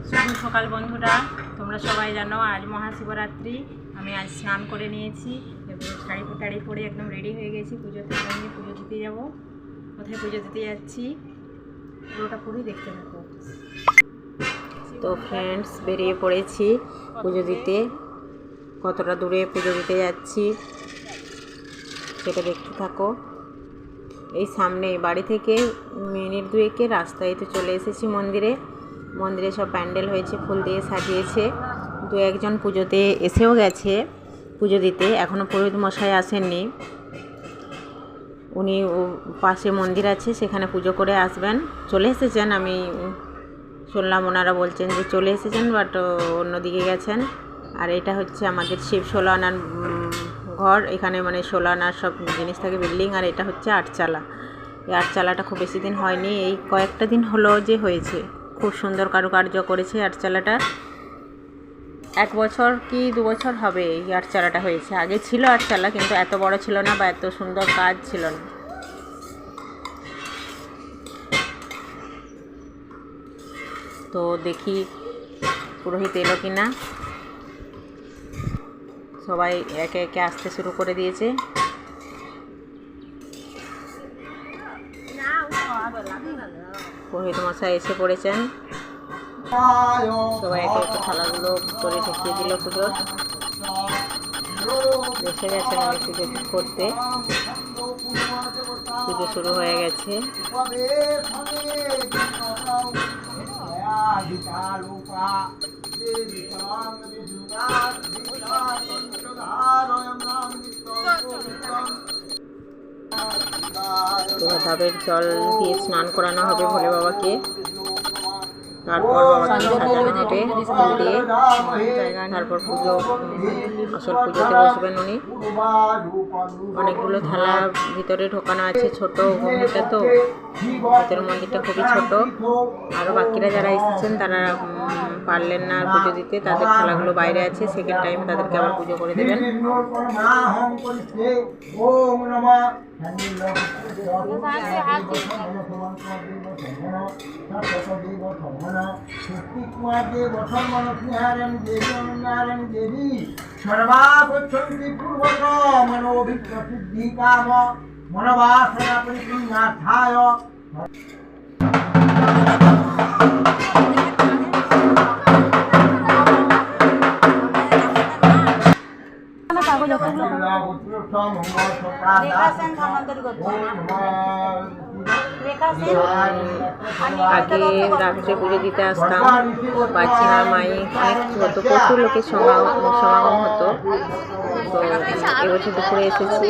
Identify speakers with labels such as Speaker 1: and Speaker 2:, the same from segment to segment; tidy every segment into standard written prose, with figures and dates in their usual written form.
Speaker 1: শুভ সকাল বন্ধুরা, তোমরা সবাই জানো আজ মহাশিবরাত্রি। আমি আজ স্নান করে নিয়েছি এবং শাড়ি টাড়ি পরে একদম রেডি হয়ে গেছি। পুজোতে নিয়ে পুজো দিতে যাবো। কোথায় পুজো দিতে যাচ্ছি পুরোটা পুরোই দেখতে থাকো। তো ফ্রেন্ডস, বেরিয়ে পড়েছি পুজো দিতে। কতটা দূরে পুজো দিতে যাচ্ছি সেটা দেখতে থাকো। এই সামনে বাড়ি থেকে মিনিট দুয়েকের রাস্তায় তো চলে এসেছি মন্দিরে। মন্দিরে সব প্যান্ডেল হয়েছে, ফুল দিয়ে সাজিয়েছে। দু একজন পুজোতে এসেও গেছে পুজো দিতে, এখনও পুরোহিত মশাই আসেননি। উনি পাশে মন্দির আছে, সেখানে পুজো করে আসবেন। চলে এসেছেন, আমি শুনলাম ওনারা বলছেন যে চলে এসেছেন, বাট অন্যদিকে গেছেন। আর এটা হচ্ছে আমাদের শিব 16 আনার ঘর। এখানে মানে 16 আনার সব জিনিস থাকে, বিল্ডিং। আর এটা হচ্ছে আটচালা। এই আটচালাটা খুব বেশি দিন হয়নি, এই কয়েকটা দিন হলো যে হয়েছে। খুব সুন্দর কারুকার্য করেছে আটচালাটা। 1 বছর কি 2 বছর হবে এই আটচালাটা হয়েছে। আগে ছিল আটচালা, কিন্তু এত বড় ছিল না বা এত সুন্দর কাজ ছিল না। তো দেখি পুরোহিত এলো কিনা। সবাই একে একে আসতে শুরু করে দিয়েছে। পুরোহিত মশাই এসে পড়েছেন। সবাই একে একে থালাগুলো করে ঢুকিয়ে দিল পুজোর। বসে গেছেন উনি পুজো করতে। পুজো শুরু হয়ে গেছে। ধাবের জল দিয়ে স্নান করানো হবে ভোলে বাবাকে। তারপর বাবাকে সাজানো হবে ফুল দিয়ে। তারপর পুজো, আসল পুজোতে বসবেন উনি। অনেকগুলো থালা ভিতরে ঢোকানো আছে। ছোট মন্দিরটা তো, ভিতরের মন্দিরটা খুবই ছোট। আরও বাকিরা যারা এসেছেন তারা পারলেন না পুজো দিতে, তাদের থালাগুলো বাইরে আছে। সেকেন্ড টাইম তাদেরকে আবার পুজো করে দেবেন।
Speaker 2: সর্বাপচ্ছন্তি পূর্বক মনোবিপ্রসিদ্ধি কাম মনোবাসনা পরিপূর্ণার্থায়।
Speaker 1: আগে রাত্রে পুজো দিতে আসতাম, বাচ্চা মাই অনেক হতো, প্রচুর লোকের সমাগম হতো। তো এবছর দুপুরে এসেছি।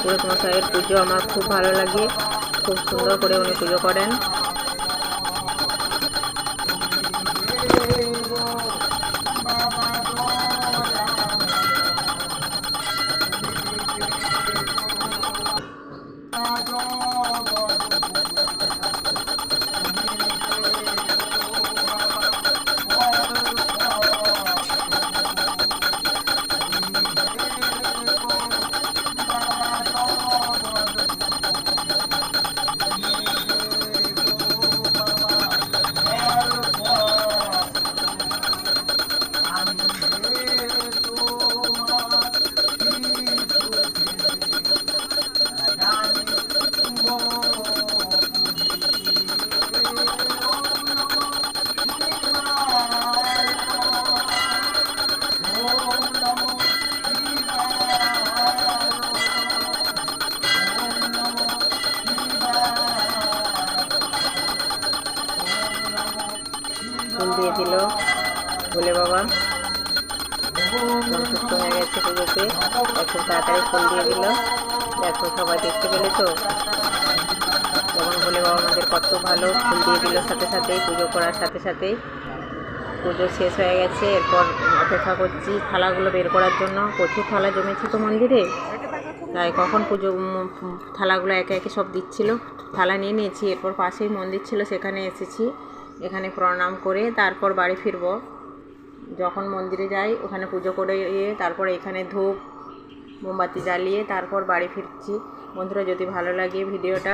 Speaker 1: পুরোহিত মশাইয়ের পুজো আমার খুব ভালো লাগে, খুব সুন্দর করে উনি পুজো করেন। ফুল দিয়ে দিল ভোলে বাবা। সন্তুষ্ট হয়ে গেছে পুজোতে, এখন তাড়াতাড়ি ফুল দিয়ে দিল। দেখো সবাই দেখতে পেলে তো, যেমন ভোলে বাবা আমাদের কত ভালো। ফুল দিয়ে দিল সাথে সাথেই, পুজো করার সাথে সাথেই। পুজো শেষ হয়ে গেছে। এরপর অপেক্ষা করছি থালাগুলো বের করার জন্য। প্রচুর থালা জমেছে তো মন্দিরে, তাই কখন পুজো থালাগুলো একে একে সব দিচ্ছিল। থালা নিয়ে নিয়েছি। এরপর পাশেই মন্দির ছিল, সেখানে এসেছি। এখানে প্রণাম করে তারপর বাড়ি ফিরবো। যখন মন্দিরে যাই ওখানে পুজো করে তারপর এখানে ধূপ মোমবাতি জ্বালিয়ে তারপর বাড়ি ফিরছি। বন্ধুরা যদি ভালো লাগে ভিডিওটা